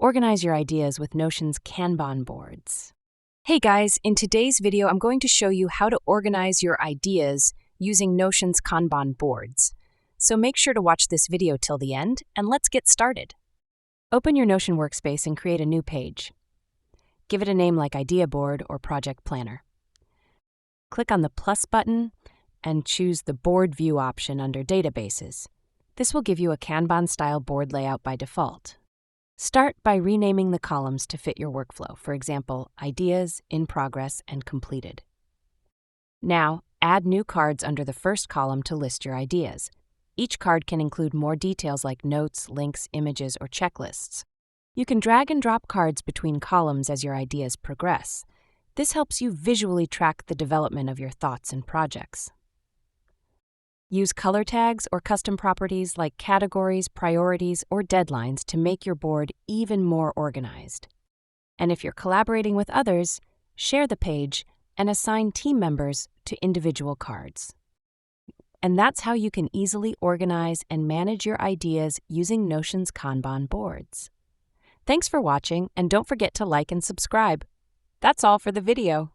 Organize your ideas with Notion's Kanban boards. Hey guys, in today's video, I'm going to show you how to organize your ideas using Notion's Kanban boards. So make sure to watch this video till the end, and let's get started. Open your Notion workspace and create a new page. Give it a name like Idea Board or Project Planner. Click on the plus button and choose the Board View option under Databases. This will give you a Kanban-style board layout by default. Start by renaming the columns to fit your workflow, for example, Ideas, In Progress, and Completed. Now, add new cards under the first column to list your ideas. Each card can include more details like notes, links, images, or checklists. You can drag and drop cards between columns as your ideas progress. This helps you visually track the development of your thoughts and projects. Use color tags or custom properties like categories, priorities, or deadlines to make your board even more organized. And if you're collaborating with others, share the page and assign team members to individual cards. And that's how you can easily organize and manage your ideas using Notion's Kanban boards. Thanks for watching, and don't forget to like and subscribe. That's all for the video.